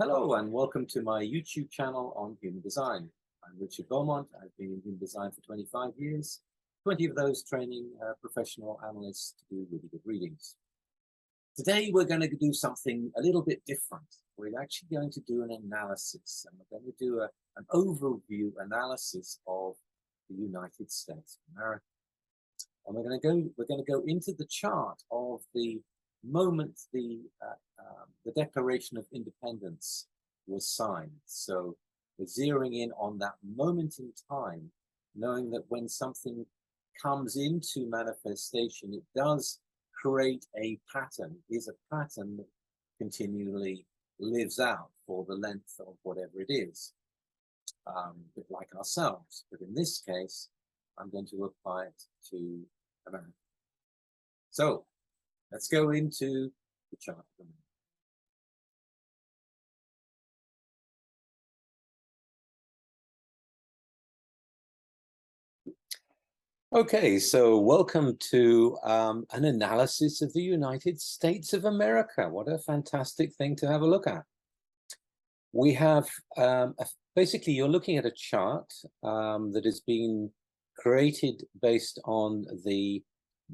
Hello and welcome to my YouTube channel on human design. I'm Richard Beaumont. I've been in human design for 25 years, 20 of those training professional analysts to do really good readings. Today we're going to do something a little bit different. We're actually going to do an analysis, and we're going to do an overview analysis of the United States of America. And we're going to go into the chart of the moment the Declaration of Independence was signed. So we're zeroing in on that moment in time, knowing that when something comes into manifestation, it does create a pattern, is a pattern that continually lives out for the length of whatever it is, a bit like ourselves. But in this case, I'm going to apply it to America. So let's go into the chart. Okay, so welcome to an analysis of the United States of America. What a fantastic thing to have a look at. We have, basically, you're looking at a chart that has been created based on the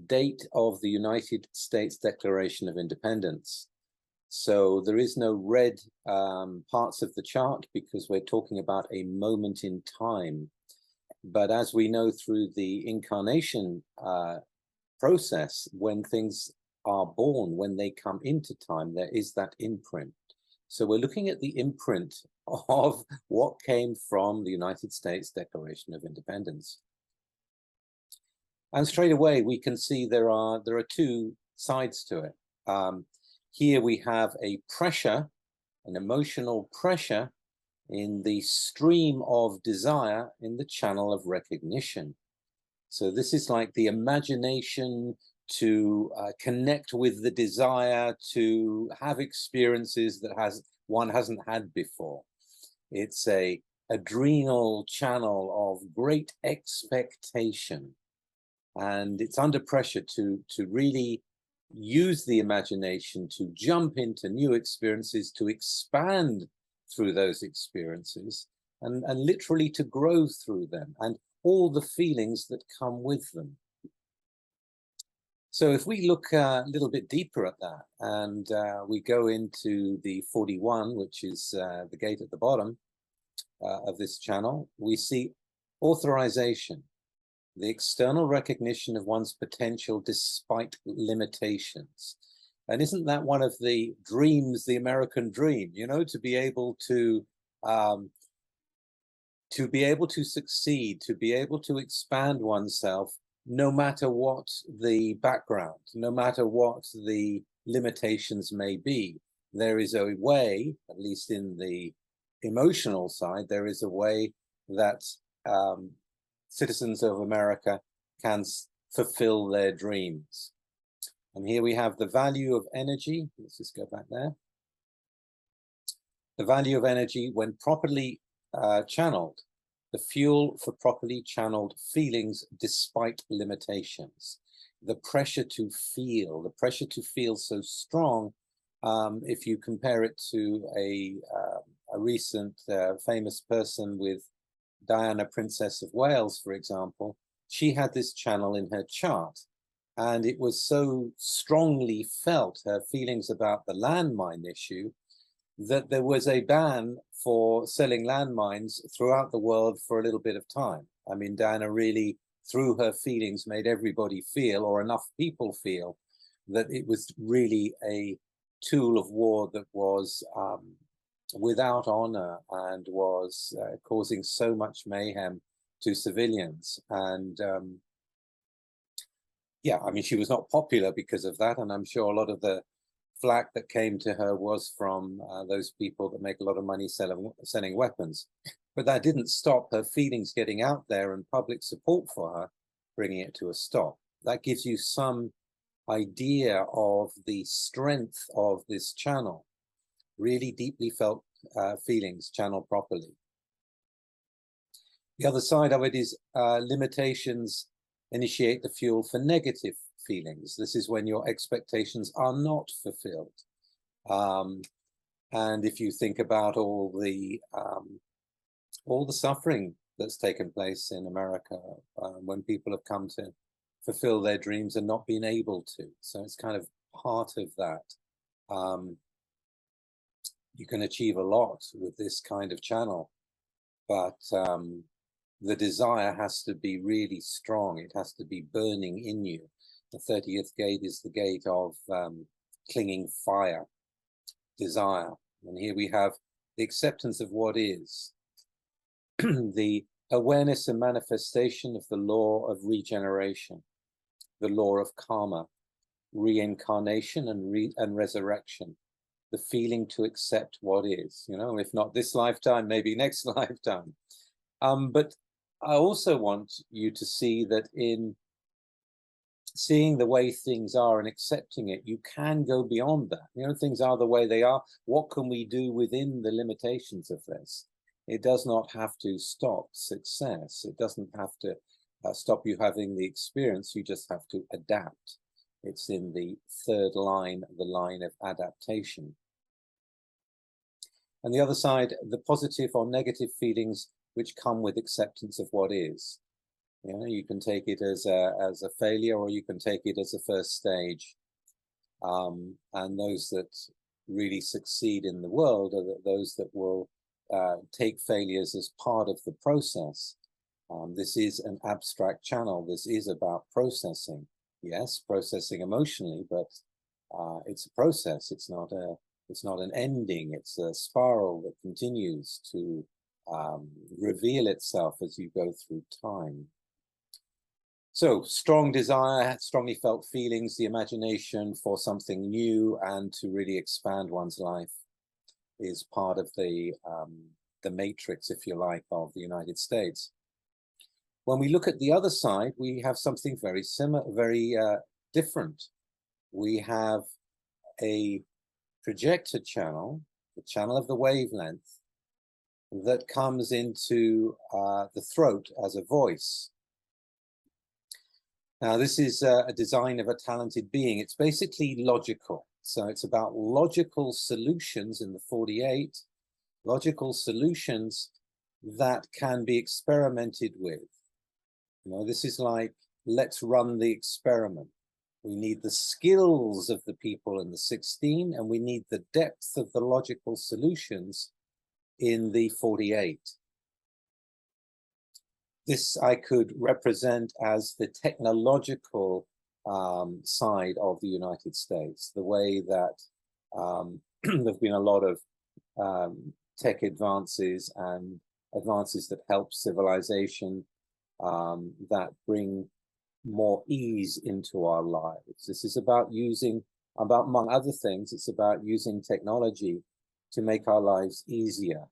date of the United States Declaration of Independence. So there is no red parts of the chart because we're talking about a moment in time. But as we know through the incarnation process, when things are born, when they come into time, there is that imprint. So we're looking at the imprint of what came from the United States Declaration of Independence. And straight away, we can see there are two sides to it. Here we have a pressure, an emotional pressure in the stream of desire in the channel of recognition. So this is like the imagination to connect with the desire to have experiences that one hasn't had before. It's a adrenal channel of great expectation, and it's under pressure to really use the imagination to jump into new experiences, to expand through those experiences, and literally to grow through them and all the feelings that come with them. So if we look a little bit deeper at that, and we go into the 41, which is the gate at the bottom of this channel, we see authorization, the external recognition of one's potential despite limitations. And isn't that one of the dreams, the American dream, you know, to be able to succeed, to be able to expand oneself, no matter what the background, no matter what the limitations may be. There is a way, at least in the emotional side, there is a way that citizens of America can fulfill their dreams. And here we have the value of energy. Let's just go back there. The value of energy, when properly channeled, the fuel for properly channeled feelings despite limitations. The pressure to feel so strong. If you compare it to a recent famous person with Diana, Princess of Wales, for example, she had this channel in her chart. And it was so strongly felt, her feelings about the landmine issue, that there was a ban for selling landmines throughout the world for a little bit of time. I mean, Diana really, through her feelings, made everybody feel, or enough people feel, that it was really a tool of war that was without honor and was causing so much mayhem to civilians. And yeah, I mean, she was not popular because of that, and I'm sure a lot of the flack that came to her was from those people that make a lot of money selling weapons. But that didn't stop her feelings getting out there and public support for her, bringing it to a stop. That gives you some idea of the strength of this channel. Really deeply felt feelings channeled properly. The other side of it is limitations initiate the fuel for negative feelings. This is when your expectations are not fulfilled. And if you think about all the suffering that's taken place in America when people have come to fulfill their dreams and not been able to. So it's kind of part of that. You can achieve a lot with this kind of channel, but the desire has to be really strong. It has to be burning in you. The 30th gate is the gate of clinging fire, desire. And here we have the acceptance of what is, the awareness and manifestation of the law of regeneration, the law of karma, reincarnation and resurrection, the feeling to accept what is, you know, if not this lifetime, maybe next lifetime. But I also want you to see that in seeing the way things are and accepting it, you can go beyond that. You know, things are the way they are. What can we do within the limitations of this? It does not have to stop success. It doesn't have to stop you having the experience. You just have to adapt. It's in the third line, the line of adaptation. And the other side, the positive or negative feelings which come with acceptance of what is. You know, you can take it as a failure, or you can take it as a first stage. And those that really succeed in the world are those that will take failures as part of the process. This is an abstract channel. This is about processing. Yes, processing emotionally, but it's a process. It's not an ending. It's a spiral that continues to reveal itself as you go through time. So strong desire, strongly felt feelings, the imagination for something new and to really expand one's life is part of the matrix, if you like, of the United States. When we look at the other side, we have something very similar, very different. We have a projector channel, the channel of the wavelength, that comes into the throat as a voice. Now, this is a design of a talented being. It's basically logical. So it's about logical solutions in the 48, logical solutions that can be experimented with. You know, this is like, let's run the experiment. We need the skills of the people in the 16, and we need the depth of the logical solutions in the 48. This I could represent as the technological side of the United States, the way that there've been a lot of tech advances and advances that help civilization, that bring more ease into our lives. This is about among other things, it's about using technology to make our lives easier.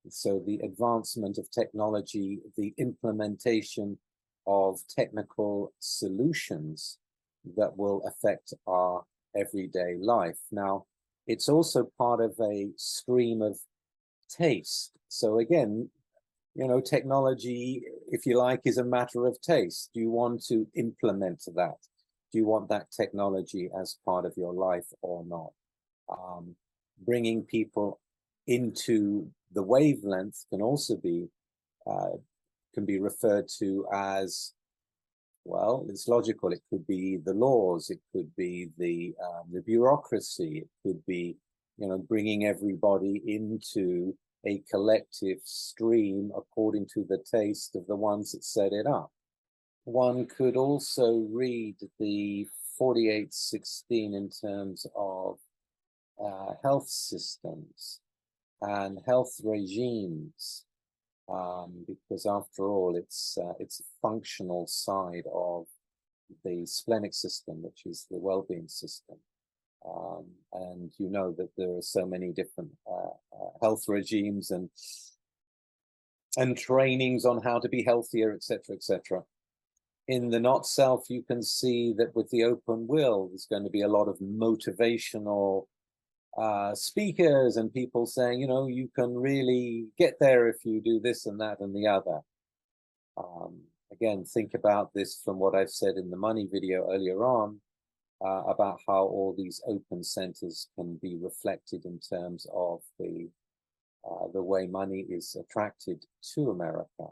So the advancement of technology, the implementation of technical solutions that will affect our everyday life. Now, it's also part of a stream of taste. So again, you know, technology, if you like, is a matter of taste. Do you want to implement that? Do you want that technology as part of your life or not? Bringing people into the wavelength can also be referred to as, well, it's logical. It could be the laws. It could be the bureaucracy. It could be, you know, bringing everybody into a collective stream according to the taste of the ones that set it up. One could also read the 4816 in terms of health systems and health regimes, because after all, it's a functional side of the splenic system, which is the well-being system. And you know that there are so many different health regimes and trainings on how to be healthier, etc., etc. In the not self, you can see that with the open will, there's going to be a lot of motivational speakers and people saying, you know, you can really get there if you do this and that and the other. Again, think about this from what I've said in the money video earlier on. about how all these open centers can be reflected in terms of the way money is attracted to America.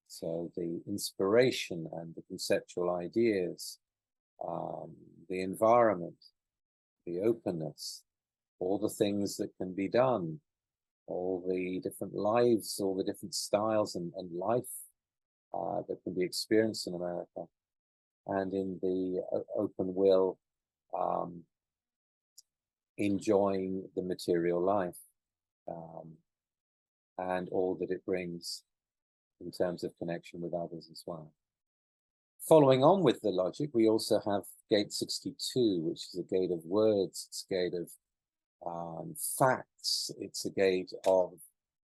So the inspiration and the conceptual ideas, the environment, the openness, all the things that can be done, all the different lives, all the different styles and life that can be experienced in America, and in the open will, enjoying the material life and all that it brings in terms of connection with others as well. Following on with the logic, we also have gate 62, which is a gate of words. It's a gate of facts. It's a gate of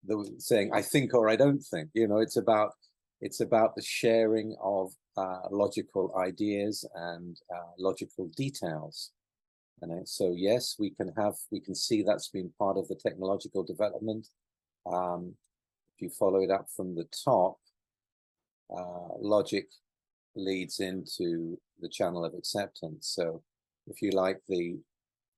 the saying, I think or I don't think. You know, it's about the sharing of logical ideas and logical details. And so yes, we can see that's been part of the technological development. If you follow it up from the top, logic leads into the channel of acceptance. So if you like, the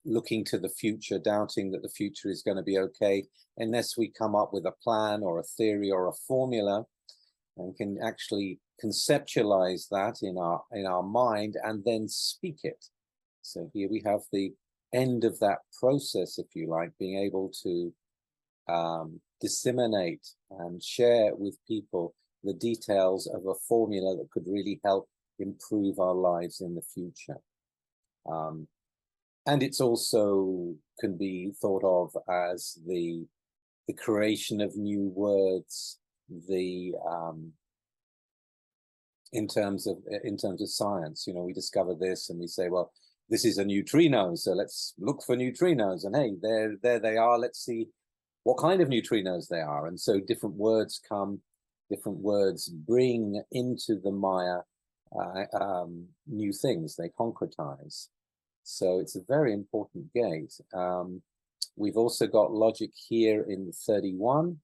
looking to the future, doubting that the future is going to be okay, unless we come up with a plan or a theory or a formula and can actually conceptualize that in our mind and then speak it. So here we have the end of that process, if you like, being able to disseminate and share with people the details of a formula that could really help improve our lives in the future. And it's also can be thought of as the creation of new words, in terms of science. You know, we discover this and we say, well, this is a neutrino, so let's look for neutrinos, and hey, there they are, let's see what kind of neutrinos they are. And so different words come, different words bring into the Maya new things, they concretize. So it's a very important gate. We've also got logic here in 31.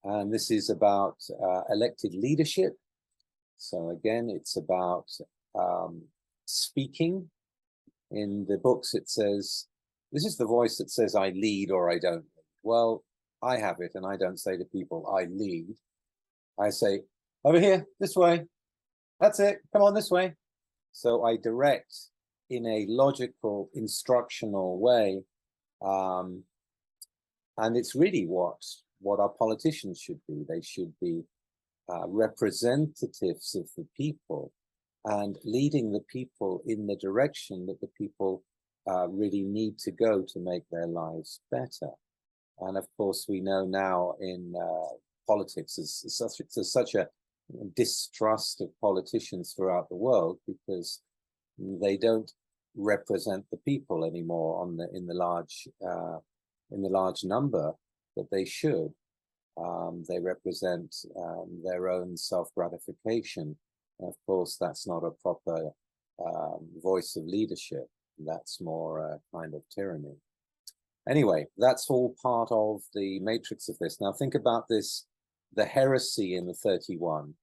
And this is about elected leadership. So again, it's about speaking. In the books, it says, this is the voice that says, I lead or I don't lead. Well, I have it, and I don't say to people, I lead. I say, over here, this way. That's it, come on this way. So I direct in a logical, instructional way. And it's really what our politicians should be. They should be representatives of the people and leading the people in the direction that the people really need to go to make their lives better. And of course, we know now in politics, there's such a distrust of politicians throughout the world because they don't represent the people anymore in the large number that they should. They represent their own self-gratification. Of course, that's not a proper voice of leadership. That's more a kind of tyranny. Anyway, that's all part of the matrix of this. Now think about this, the heresy in the 31.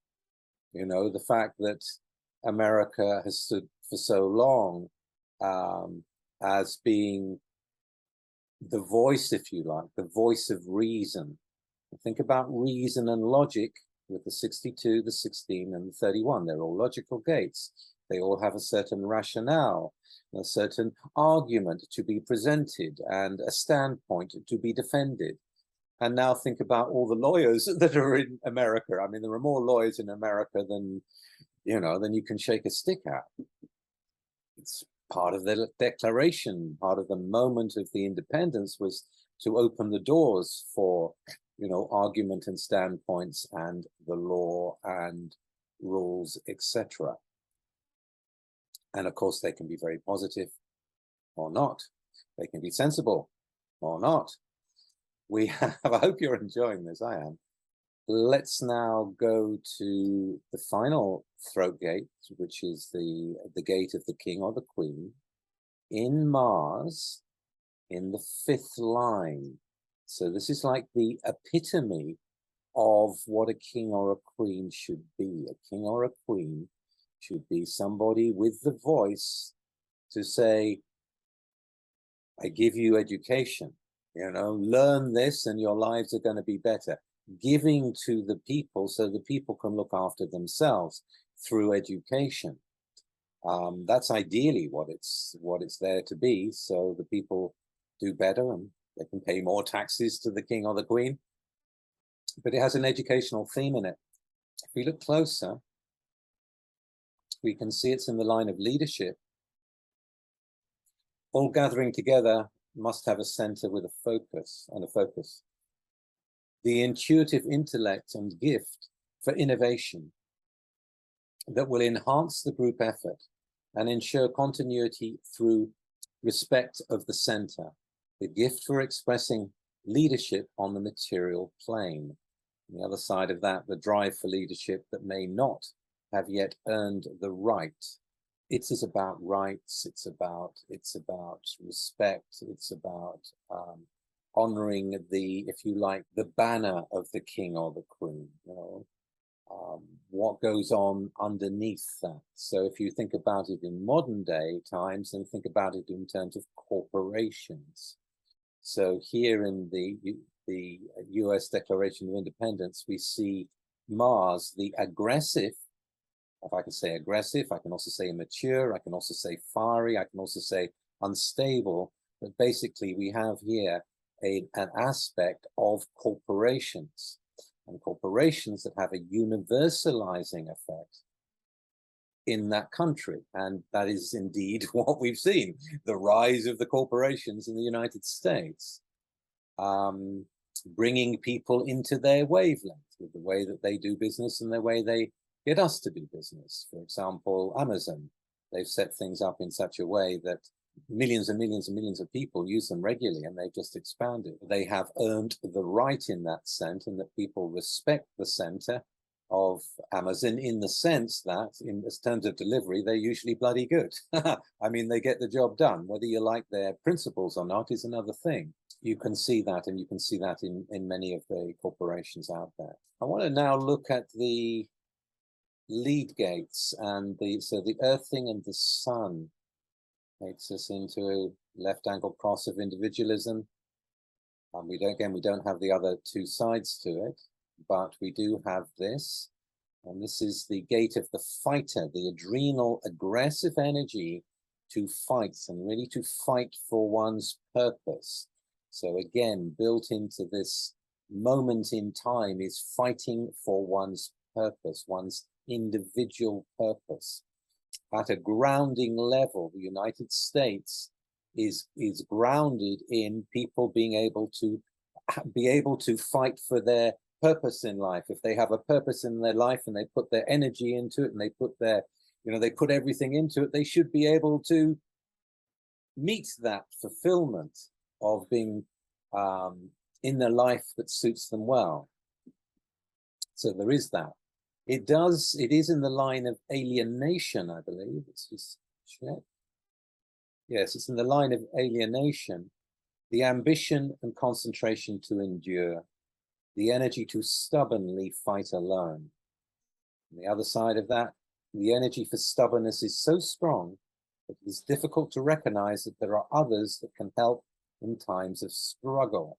You know, the fact that America has stood for so long as being the voice, if you like, the voice of reason. Think about reason and logic with the 62, the 16, and the 31. They're all logical gates. They all have a certain rationale, a certain argument to be presented, and a standpoint to be defended. And now think about all the lawyers that are in America. I mean, there are more lawyers in America than, you know, than you can shake a stick at. It's part of the Declaration, part of the moment of the independence was to open the doors for, you know, argument and standpoints and the law and rules, etc. And of course, they can be very positive or not. They can be sensible or not. We have, I hope you're enjoying this, I am. Let's now go to the final throat gate, which is the gate of the king or the queen in Mars in the 5th line. So this is like the epitome of what a king or a queen should be. A king or a queen should be somebody with the voice to say, I give you education, you know, learn this and your lives are going to be better. Giving to the people so the people can look after themselves through education. That's ideally what it's there to be, so the people do better and they can pay more taxes to the king or the queen. But it has an educational theme in it. If we look closer, we can see it's in the line of leadership. All gathering together must have a center with a focus and a focus. The intuitive intellect and gift for innovation that will enhance the group effort and ensure continuity through respect of the center. The gift for expressing leadership on the material plane. On the other side of that, the drive for leadership that may not have yet earned the right. It is about rights, it's about respect, it's about honoring the, if you like, the banner of the king or the queen, you know, what goes on underneath that. So if you think about it in modern day times, then think about it in terms of corporations. So here in the US Declaration of Independence, we see Mars, the aggressive. If I can say aggressive, I can also say immature, I can also say fiery, I can also say unstable. But basically, we have here an aspect of corporations, and corporations that have a universalizing effect in that country. And that is indeed what we've seen, the rise of the corporations in the United States, bringing people into their wavelength with the way that they do business and the way they get us to do business. For example, Amazon, they've set things up in such a way that millions and millions and millions of people use them regularly, and they've just expanded. They have earned the right in that sense, and that people respect the center of Amazon in the sense that, in terms of delivery, they're usually bloody good. I mean, they get the job done. Whether you like their principles or not is another thing. You can see that, and you can see that in many of the corporations out there. I want to now look at the lead gates, and so the earthing and the sun takes us into a left angle cross of individualism. And we don't have the other two sides to it, but we do have this, and this is the gate of the fighter, the adrenal aggressive energy to fight, and really to fight for one's purpose. So again, built into this moment in time is fighting for one's purpose, one's individual purpose. At a grounding level, the United States is grounded in people being able to fight for their purpose in life. If they have a purpose in their life and they put their energy into it and they put their, they put everything into it, they should be able to meet that fulfillment of being in the life that suits them well. So there is that. It is in the line of alienation, I believe. Let's just check. Yes, it's in the line of alienation, the ambition and concentration to endure, the energy to stubbornly fight alone. On the other side of that, the energy for stubbornness is so strong that it is difficult to recognize that there are others that can help in times of struggle.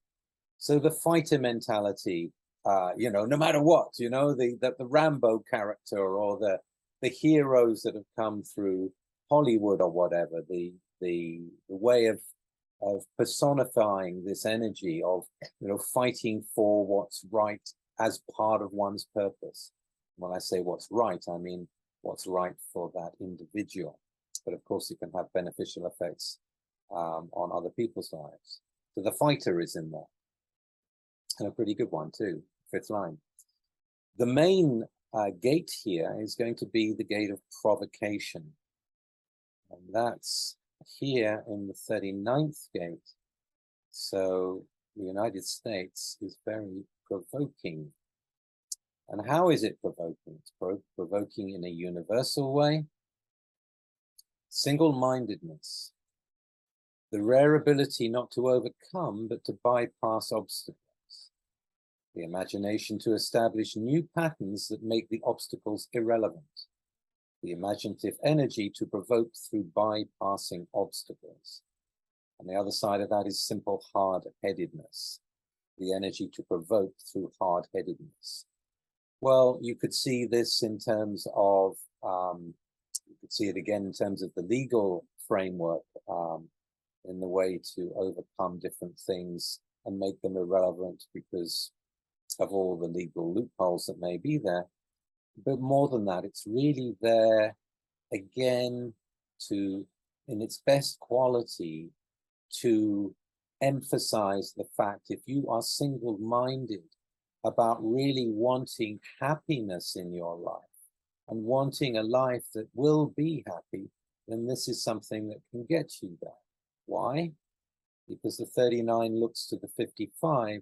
So the fighter mentality, no matter what, the Rambo character or the heroes that have come through Hollywood or whatever, the way of personifying this energy of fighting for what's right as part of one's purpose. When I say what's right, I mean what's right for that individual. But of course, it can have beneficial effects on other people's lives. So the fighter is in there, and a pretty good one too. Fifth line. The main gate here is going to be the gate of provocation. And that's here in the 39th gate. So the United States is very provoking. And how is it provoking? It's provoking in a universal way. Single-mindedness. The rare ability not to overcome, but to bypass obstacles. The imagination to establish new patterns that make the obstacles irrelevant. the imaginative energy to provoke through bypassing obstacles. And the other side of that is simple hard-headedness, the energy to provoke through hard-headedness. Well, you could see this in terms of, you could see it again in terms of the legal framework, in the way to overcome different things and make them irrelevant because of all the legal loopholes that may be there. But more than that, it's really there again to, in its best quality, to emphasize the fact if you are single-minded about really wanting happiness in your life and wanting a life that will be happy, then this is something that can get you there. Why? Because the 39 looks to the 55,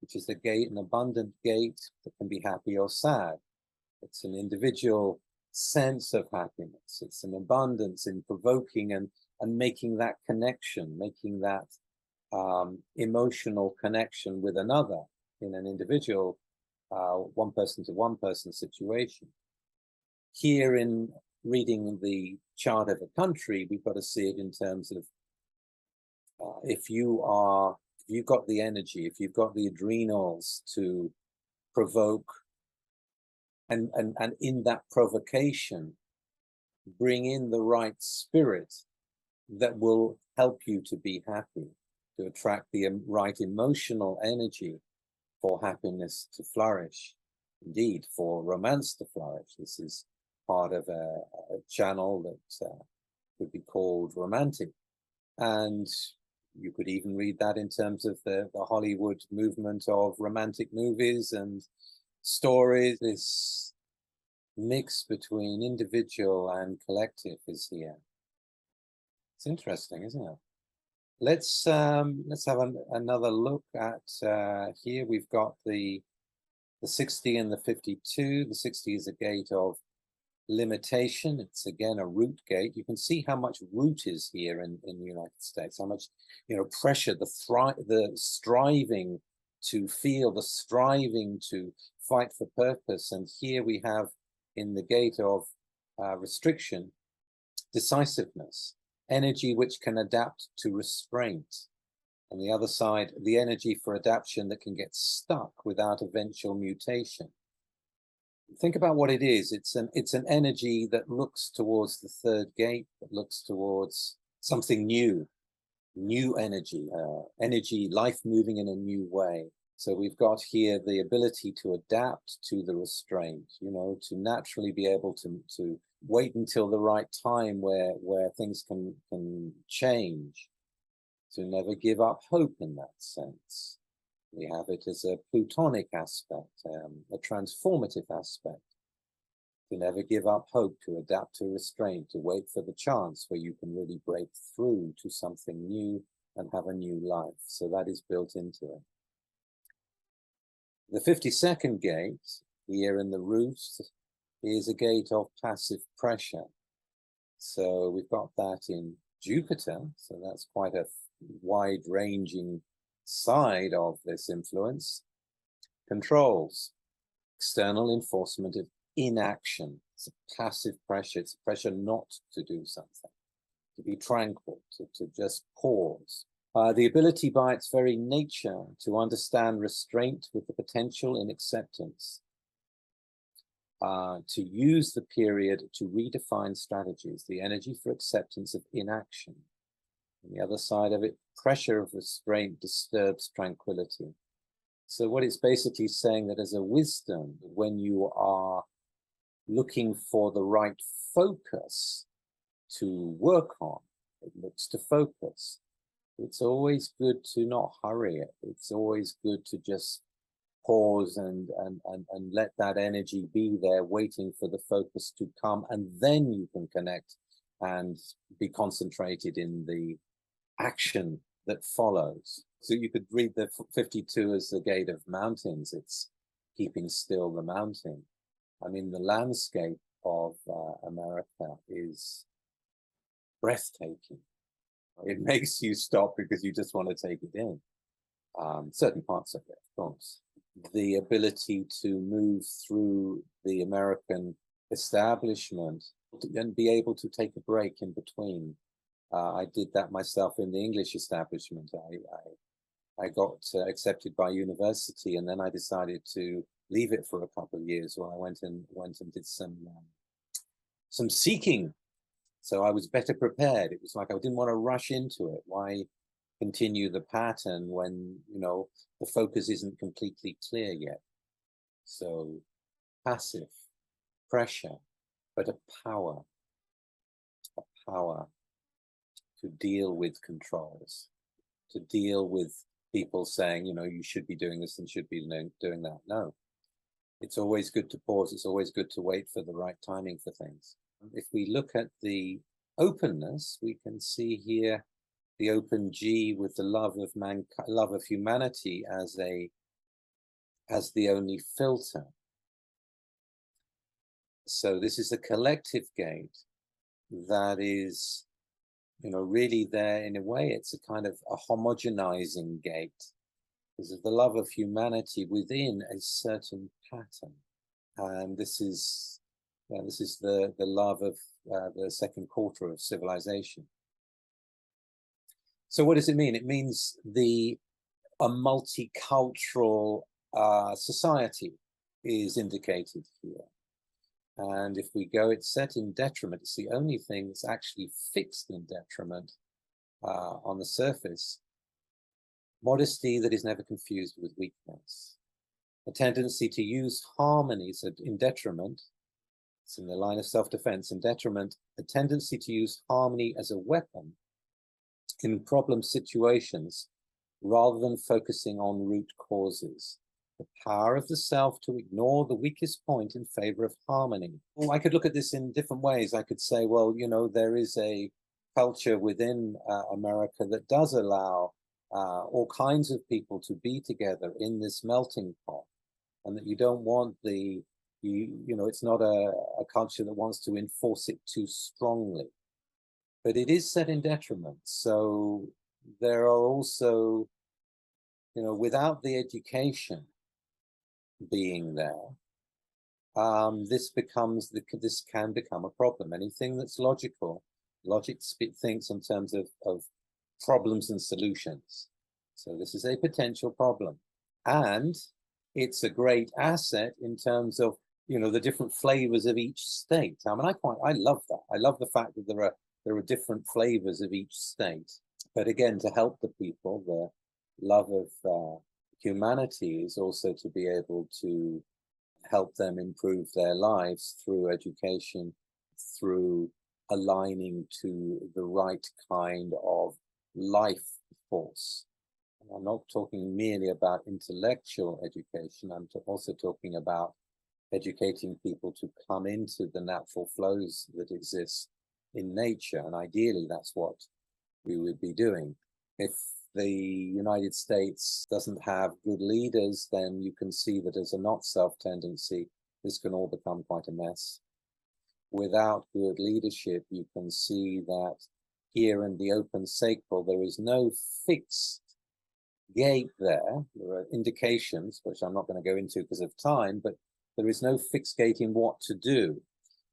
which is the gate, an abundant gate that can be happy or sad. It's an individual sense of happiness. It's an abundance in provoking and making that connection, making that emotional connection with another in an individual, one person to one person situation. Here in reading the chart of a country, we've got to see it in terms of if you've got the energy, if you've got the adrenals to provoke, and in that provocation, bring in the right spirit that will help you to be happy, to attract the right emotional energy for happiness to flourish, indeed, for romance to flourish. This is part of a channel that could be called romantic. And you could even read that in terms of the Hollywood movement of romantic movies and stories. This mix between individual and collective is here. It's interesting, isn't it? Let's have another look at here. We've got the 60 and the 52. The 60 is a gate of limitation. It's again a root gate. You can see how much root is here in the United States, how much, you know, pressure, the striving to feel, the striving to fight for purpose. And here we have in the gate of restriction, decisiveness, energy which can adapt to restraint. On the other side, the energy for adaptation that can get stuck without eventual mutation. Think about what it is. It's an energy that looks towards the third gate, that looks towards something new energy, life moving in a new way. So we've got here the ability to adapt to the restraint, you know, to naturally be able to wait until the right time where things can change, to never give up hope in that sense. We have it as a plutonic aspect, a transformative aspect, to never give up hope, to adapt to restraint, to wait for the chance where you can really break through to something new and have a new life. So that is built into it. The 52nd gate, here in the root, is a gate of passive pressure. So we've got that in Jupiter, so that's quite a wide-ranging side of this influence. Controls, external enforcement of inaction. It's a passive pressure. It's a pressure not to do something, to be tranquil, to just pause. The ability by its very nature to understand restraint with the potential in acceptance. To use the period to redefine strategies, the energy for acceptance of inaction. On the other side of it, pressure of restraint disturbs tranquility. So what it's basically saying that as a wisdom, when you are looking for the right focus to work on, it looks to focus. It's always good to not hurry it. It's always good to just pause and let that energy be there, waiting for the focus to come, and then you can connect and be concentrated in the action that follows. So you could read the 52 as the gate of mountains. It's keeping still the mountain. I mean, the landscape of America is breathtaking. It makes you stop because you just want to take it in. Certain parts of it, of course. The ability to move through the American establishment and be able to take a break in between. I did that myself in the English establishment. I got accepted by university, and then I decided to leave it for a couple of years while I went and did some seeking. So I was better prepared. It was like I didn't want to rush into it. Why continue the pattern when, you know, the focus isn't completely clear yet? So passive pressure, but a power to deal with controls, to deal with people saying, you know, you should be doing this and should be doing that. No, it's always good to pause. It's always good to wait for the right timing for things. If we look at the openness, we can see here the open G with the love of humanity as the only filter. So this is a collective gate that is, you know, really there in a way. It's a kind of a homogenizing gate because of the love of humanity within a certain pattern. And this is the love of the second quarter of civilization. So what does it mean? It means a multicultural society is indicated here. And if we go, it's set in detriment. It's the only thing that's actually fixed in detriment on the surface. Modesty that is never confused with weakness. A tendency to use harmony, so in detriment, it's in the line of self-defense, in detriment, a tendency to use harmony as a weapon in problem situations rather than focusing on root causes. The power of the self to ignore the weakest point in favor of harmony. Well, I could look at this in different ways. I could say, well, you know, there is a culture within America that does allow all kinds of people to be together in this melting pot, and that you don't want you know, it's not a culture that wants to enforce it too strongly. But it is set in detriment. So there are also, you know, without the education being there, this can become a problem. Anything that's logical, logic thinks in terms of problems and solutions. So this is a potential problem, and it's a great asset in terms of, you know, the different flavors of each state. I mean, I love that. I love the fact that there are different flavors of each state. But again, to help the people, the love of humanity is also to be able to help them improve their lives through education, through aligning to the right kind of life force. And I'm not talking merely about intellectual education. I'm also talking about educating people to come into the natural flows that exist in nature. And ideally, that's what we would be doing. If the United States doesn't have good leaders, then you can see that as a not-self tendency, this can all become quite a mess. Without good leadership, you can see that here in the open sacral, there is no fixed gate there. There are indications, which I'm not going to go into because of time, but there is no fixed gate in what to do.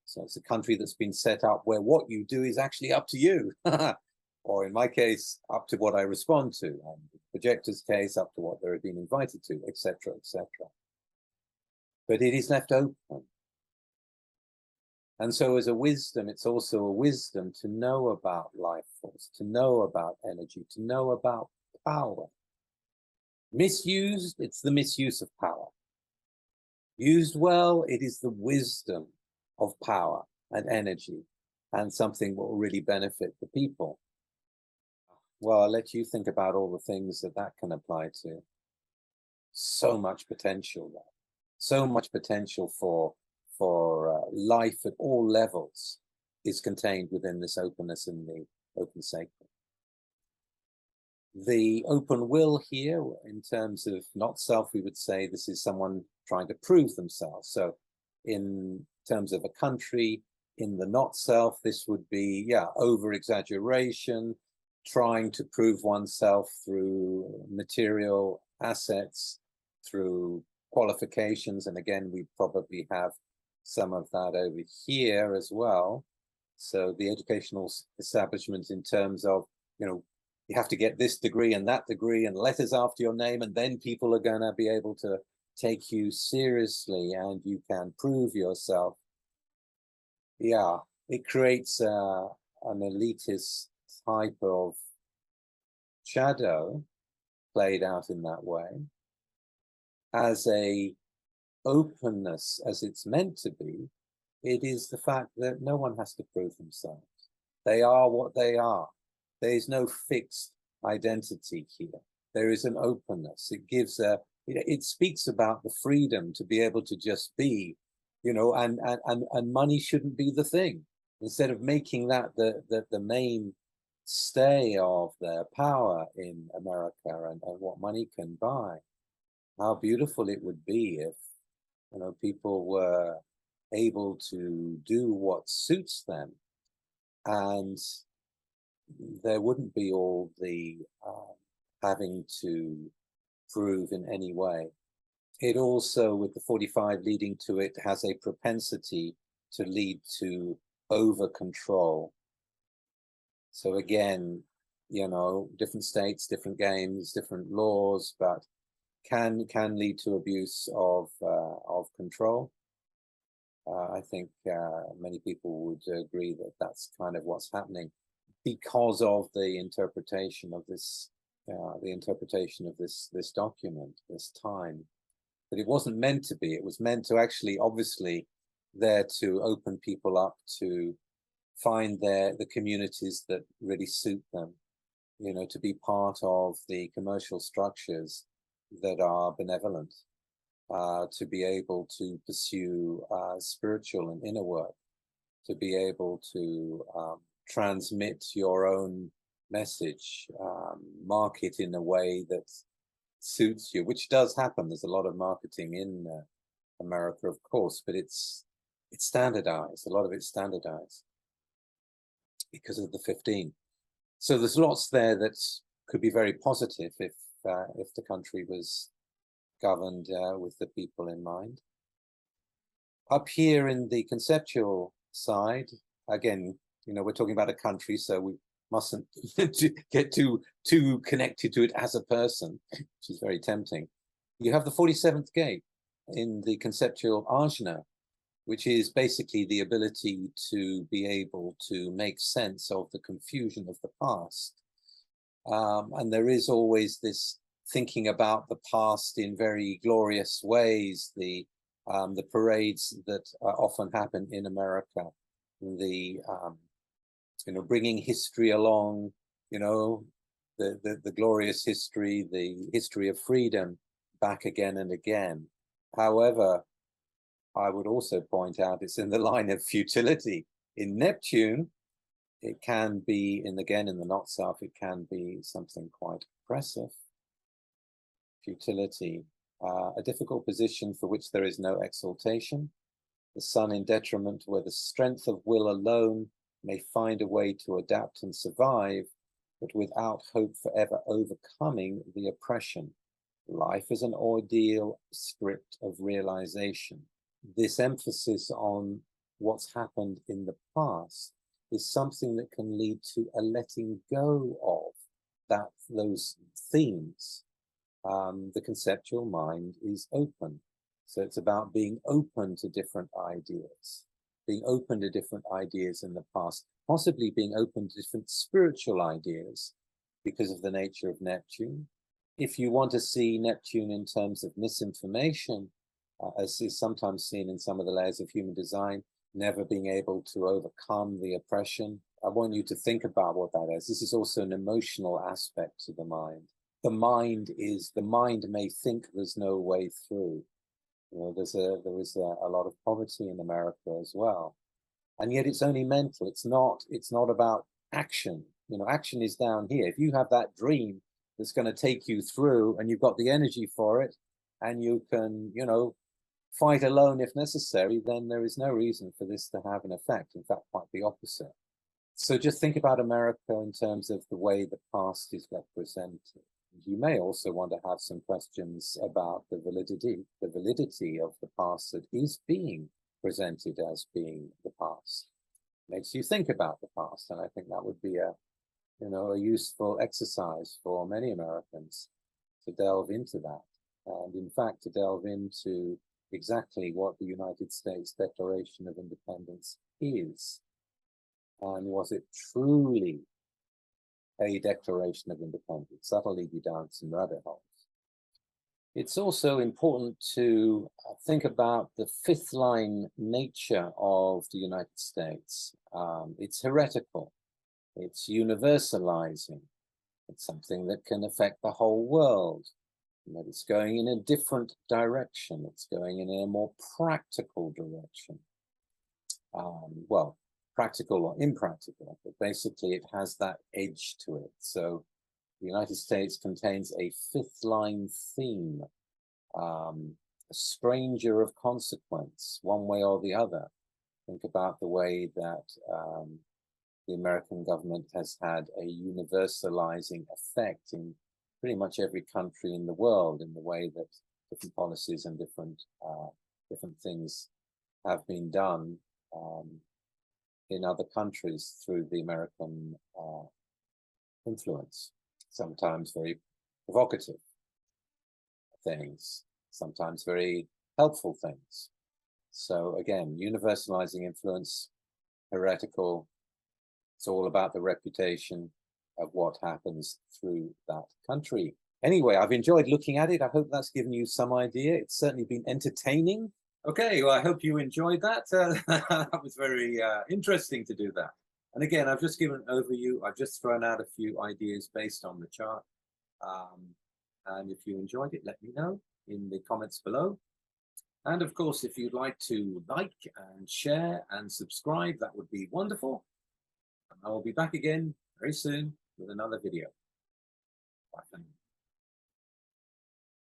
So it's a country that's been set up where what you do is actually up to you. Or in my case, up to what I respond to, and in Projector's case, up to what they're being invited to, etc., etc. But it is left open. And so as a wisdom, it's also a wisdom to know about life force, to know about energy, to know about power. Misused, it's the misuse of power. Used well, it is the wisdom of power and energy, and something that will really benefit the people. Well, I'll let you think about all the things that can apply to. So much potential there. So much potential for life at all levels is contained within this openness in the open sacral. The open will here, in terms of not self, we would say this is someone trying to prove themselves. So in terms of a country, in the not self, this would be, over exaggeration, trying to prove oneself through material assets, through qualifications. And again, we probably have some of that over here as well. So the educational establishment in terms of, you know, you have to get this degree and that degree and letters after your name, and then people are going to be able to take you seriously and you can prove yourself. Yeah, it creates an elitist type of shadow played out in that way. As a openness, as it's meant to be, it is the fact that no one has to prove themselves. They are what they are. There is no fixed identity here. There is an openness. It gives it speaks about the freedom to be able to just be, you know, and money shouldn't be the thing. Instead of making that the main stay of their power in America and what money can buy. How beautiful it would be if, you know, people were able to do what suits them, and there wouldn't be all the having to prove in any way. It also, with the 45 leading to it, has a propensity to lead to over control. So again, you know, different states, different games, different laws, but can lead to abuse of control. I think many people would agree that that's kind of what's happening because of the interpretation of this this document, this time. But it wasn't meant to be. It was meant to actually, obviously, there to open people up to find the communities that really suit them, you know, to be part of the commercial structures that are benevolent, to be able to pursue spiritual and inner work, to be able to transmit your own message, market in a way that suits you, which does happen. There's a lot of marketing in America, of course, but it's standardized. A lot of it's standardized because of the 15. So there's lots there that could be very positive if the country was governed with the people in mind. Up here in the conceptual side, again, you know, we're talking about a country, so we mustn't get too connected to it as a person, which is very tempting. You have the 47th gate in the conceptual ajna, which is basically the ability to be able to make sense of the confusion of the past. And there is always this thinking about the past in very glorious ways, the parades that often happen in America, the you know, bringing history along, you know, the glorious history, the history of freedom back again and again. However, I would also point out it's in the line of futility. In Neptune, it can be, again, in the Not Self, it can be something quite oppressive. Futility, a difficult position for which there is no exaltation. The sun in detriment, where the strength of will alone may find a way to adapt and survive, but without hope for ever overcoming the oppression. Life is an ordeal stripped of realization. This emphasis on what's happened in the past is something that can lead to a letting go of those themes. The conceptual mind is open. So it's about being open to different ideas, being open to different ideas in the past, possibly being open to different spiritual ideas because of the nature of Neptune. If you want to see Neptune in terms of misinformation, as is sometimes seen in some of the layers of human design, never being able to overcome the oppression, I want you to think about what that is. This is also an emotional aspect to the mind. The mind may think there's no way through. You know, there is a lot of poverty in America as well, and yet it's only mental. It's not about action. You know, action is down here. If you have that dream that's going to take you through, and you've got the energy for it, and you can, you know, fight alone if necessary, then there is no reason for this to have an effect. In fact, quite the opposite. So just think about America in terms of the way the past is represented. You may also want to have some questions about the validity of the past that is being presented as being the past. makes you think about the past. And I think that would be a useful exercise for many Americans to delve into that. And in fact, to delve into exactly what the United States Declaration of Independence is. And was it truly a Declaration of Independence? That'll lead you down some rabbit holes. It's also important to think about the fifth line nature of the United States. It's heretical. It's universalizing. It's something that can affect the whole world. And that it's going in a different direction. It's going in a more practical direction. Well, practical or impractical, but basically it has that edge to it. So the United States contains a fifth line theme, a stranger of consequence, one way or the other. Think about the way that the American government has had a universalizing effect in pretty much every country in the world, in the way that different policies and different things have been done in other countries through the American influence. Sometimes very provocative things, sometimes very helpful things. So again, universalizing influence, heretical. It's all about the reputation of what happens through that country. Anyway, I've enjoyed looking at it. I hope that's given you some idea. It's certainly been entertaining. Okay, well, I hope you enjoyed that. That was very interesting to do that. And again, I've just given an overview. I've just thrown out a few ideas based on the chart. And if you enjoyed it, let me know in the comments below. And of course, if you'd like to like and share and subscribe, that would be wonderful. And I will be back again very soon with another video.